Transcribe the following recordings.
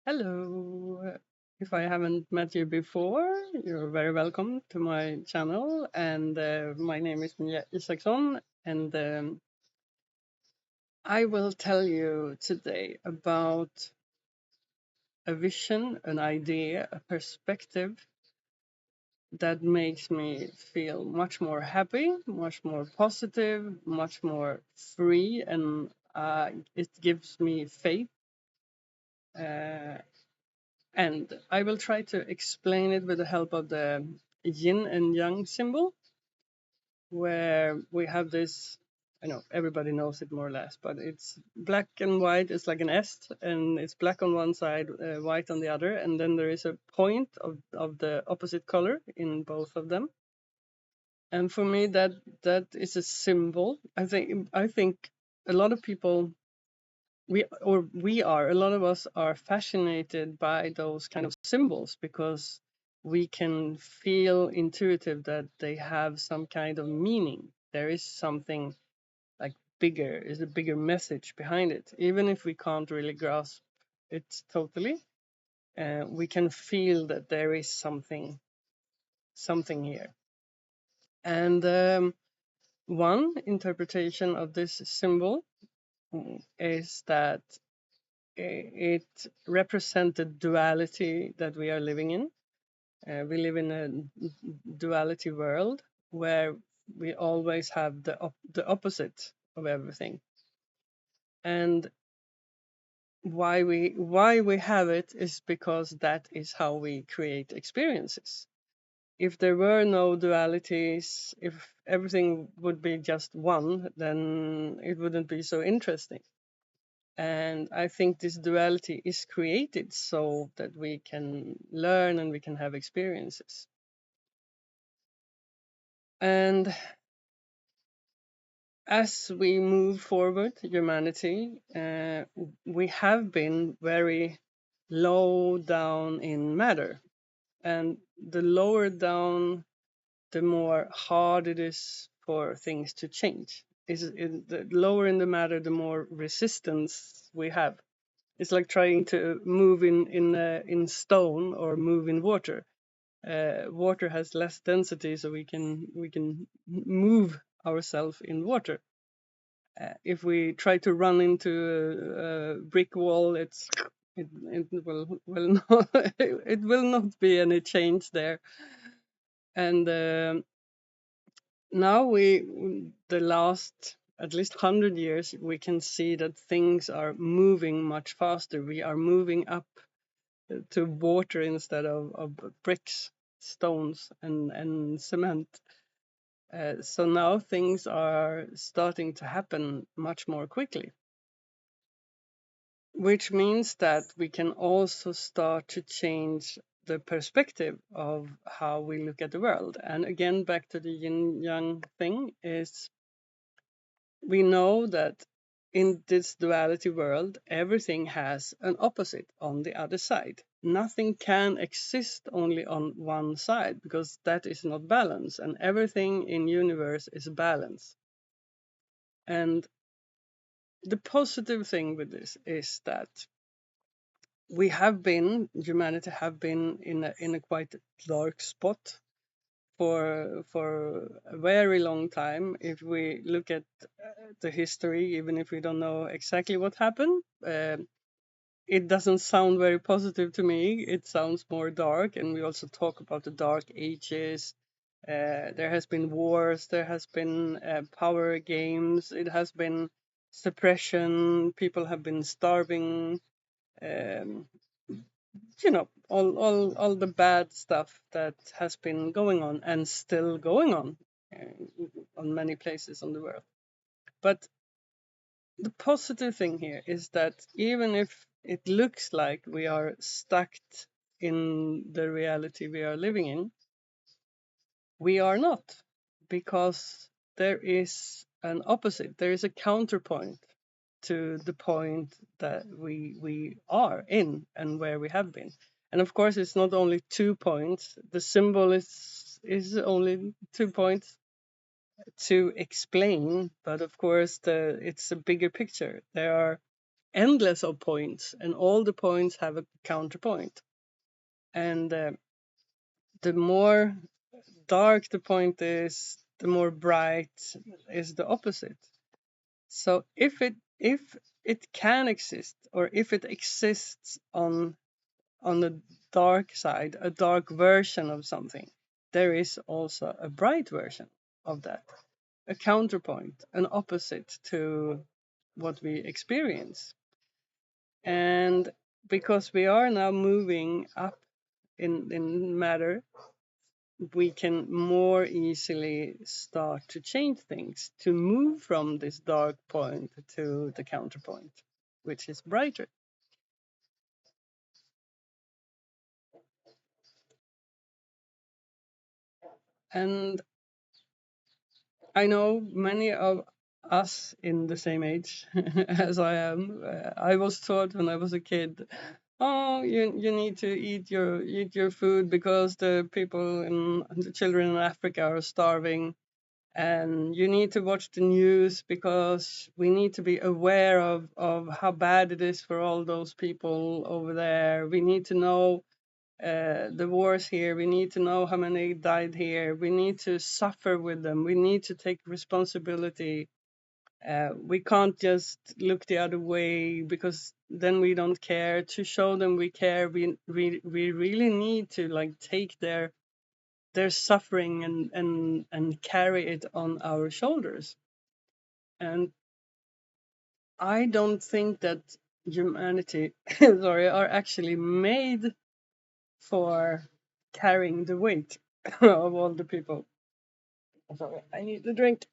Hello. If I haven't met you before, you're very welcome to my channel. And my name is Mia Isaksson, and I will tell you today about a vision, an idea, a perspective that makes me feel much more happy, much more positive, much more free, and it gives me faith. Uh, And I will try to explain it with the help of the yin and yang symbol, where we have this. I know everybody knows it more or less, but it's black and white. It's like an S, and it's black on one side, white on the other, and then there is a point of the opposite color in both of them. And for me, that is a symbol. I think a lot of people a lot of us are fascinated by those kind of symbols because we can feel intuitive that they have some kind of meaning. There is something like bigger, is a bigger message behind it. Even if we can't really grasp it totally, we can feel that there is something here. And one interpretation of this symbol is that it represented duality that we are living in. We live in a duality world where we always have the opposite of everything. And why we have it is because that is how we create experiences. If there were no dualities, if everything would be just one, then it wouldn't be so interesting. And I think this duality is created so that we can learn and we can have experiences. And as we move forward, humanity, we have been very low down in matter. And the lower down, the more hard it is for things to change. The lower in the matter, the more resistance we have. It's like trying to move in stone or move in water. Water has less density, so we can move ourselves in water. If we try to run into a brick wall, it will not it will not be any change there. And now the last at least 100 years, we can see that things are moving much faster. We are moving up to water instead of bricks, stones, and cement. So now things are starting to happen much more quickly, which means that we can also start to change the perspective of how we look at the world. And again, back to the yin yang thing, is we know that in this duality world, everything has an opposite on the other side. Nothing can exist only on one side because that is not balance, and everything in universe is balance. And the positive thing with this is that humanity have been in a quite dark spot for a very long time. If we look at the history, even if we don't know exactly what happened, it doesn't sound very positive to me. It sounds more dark, and we also talk about the dark ages. There has been wars, there has been power games, it has been suppression, people have been starving, um, all the bad stuff that has been going on and still going on many places on the world. But the positive thing here is that even if it looks like we are stuck in the reality we are living in, we are not, because there is an opposite, there is a counterpoint to the point that we are in and where we have been. And of course, it's not only 2 points. The symbol is only 2 points to explain, but of course, it's a bigger picture. There are endless of points, and all the points have a counterpoint. And the more dark the point is, the more bright is the opposite. So if it can exist, or if it exists on the dark side, a dark version of something, there is also a bright version of that, a counterpoint, an opposite to what we experience. And because we are now moving up in matter, we can more easily start to change things, to move from this dark point to the counterpoint, which is brighter. And I know many of us in the same age as I am. I was taught when I was a kid, oh, you need to eat your food because the people in the children in Africa are starving, and you need to watch the news because we need to be aware of how bad it is for all those people over there. We need to know the wars here. We need to know how many died here. We need to suffer with them. We need to take responsibility. We can't just look the other way because then we don't care. To show them we care, we really need to like take their suffering and carry it on our shoulders. And I don't think that humanity, sorry, are actually made for carrying the weight of all the people. Sorry, I need the drink.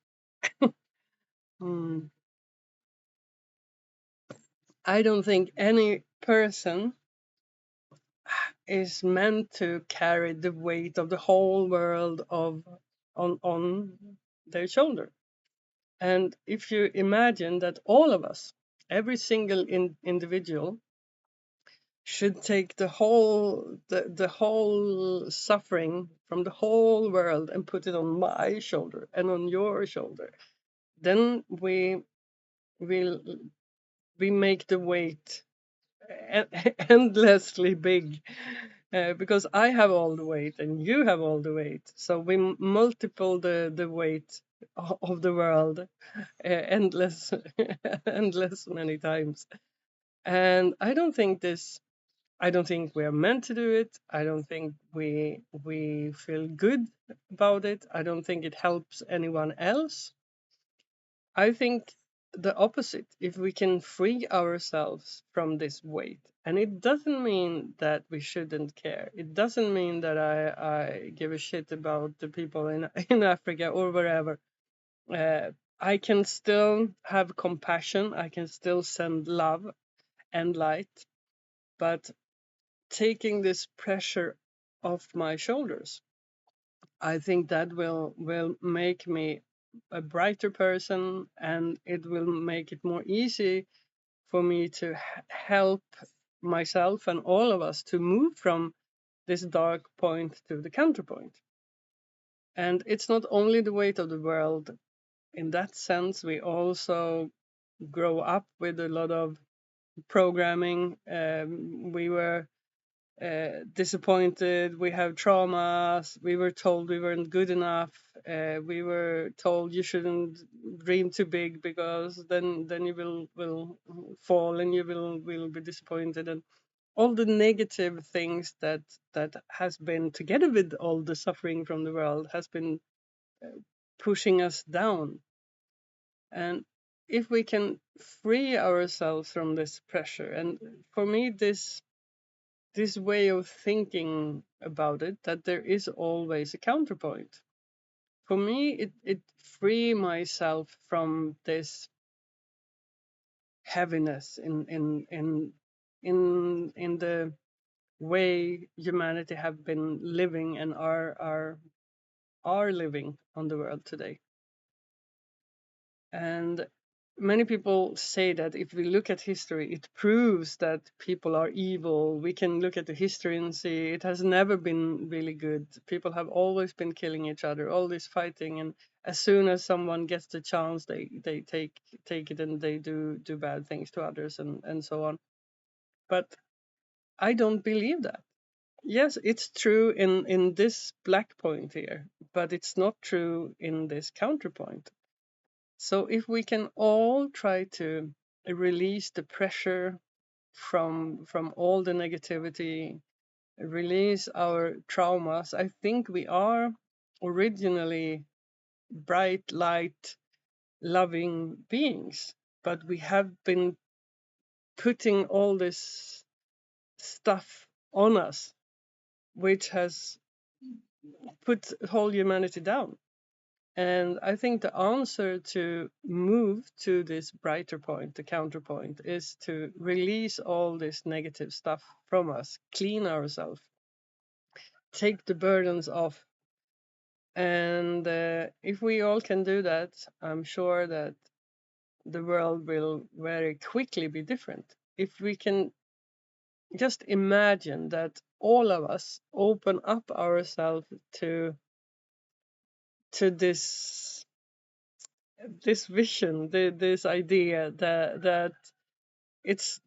Hmm. I don't think any person is meant to carry the weight of the whole world on their shoulder. And if you imagine that all of us, every single individual, should take the whole suffering from the whole world and put it on my shoulder and on your shoulder, then will we make the weight endlessly big, because I have all the weight and you have all the weight, so we multiple the weight of the world, endless endless many times. And I don't think we are meant to do it. I don't think we feel good about it. I don't think it helps anyone else. I think the opposite. If we can free ourselves from this weight, and it doesn't mean that we shouldn't care. It doesn't mean that I give a shit about the people in in Africa or wherever. I can still have compassion. I can still send love and light, but taking this pressure off my shoulders, I think that will make me a brighter person, and it will make it more easy for me to help myself and all of us to move from this dark point to the counterpoint. And it's not only the weight of the world. In that sense, we also grow up with a lot of programming. We were disappointed, we have traumas, we were told we weren't good enough, we were told you shouldn't dream too big because then you will fall and you will be disappointed, and all the negative things that has been together with all the suffering from the world has been pushing us down. And if we can free ourselves from this pressure, and for me this way of thinking about it, that there is always a counterpoint. For me, it free myself from this heaviness in the way humanity have been living and are living on the world today. And many people say that if we look at history, it proves that people are evil. We can look at the history and see it has never been really good. People have always been killing each other, all this fighting, and as soon as someone gets the chance, they take it and they do bad things to others and so on. But I don't believe that. Yes, it's true in this black point here, but it's not true in this counterpoint. So if we can all try to release the pressure from all the negativity, release our traumas, I think we are originally bright light loving beings, but we have been putting all this stuff on us which has put whole humanity down. And I think the answer to move to this brighter point, the counterpoint, is to release all this negative stuff from us, clean ourselves, take the burdens off. And if we all can do that, I'm sure that the world will very quickly be different. If we can just imagine that all of us open up ourselves to this vision, this idea that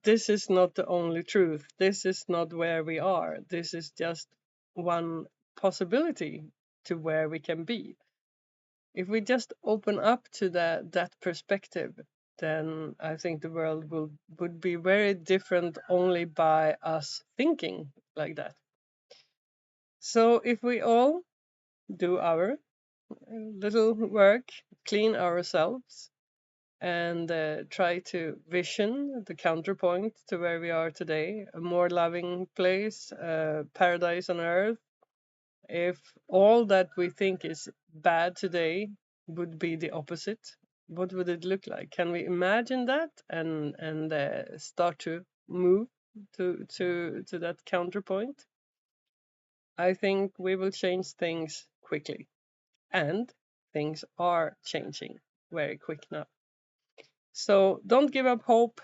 this is not the only truth. This is not where we are. This is just one possibility to where we can be. If we just open up to that perspective, then I think the world would be very different only by us thinking like that. So if we all do our little work, clean ourselves, and try to vision the counterpoint to where we are today, a more loving place, paradise on earth. If all that we think is bad today would be the opposite, what would it look like? Can we imagine that and start to move to that counterpoint? I think we will change things quickly, and things are changing very quick now. So don't give up hope.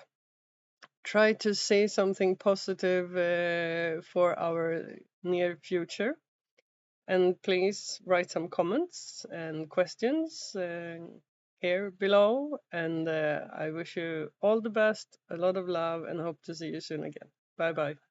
Try to say something positive for our near future. And please write some comments and questions here below. And I wish you all the best, a lot of love, and hope to see you soon again. Bye bye.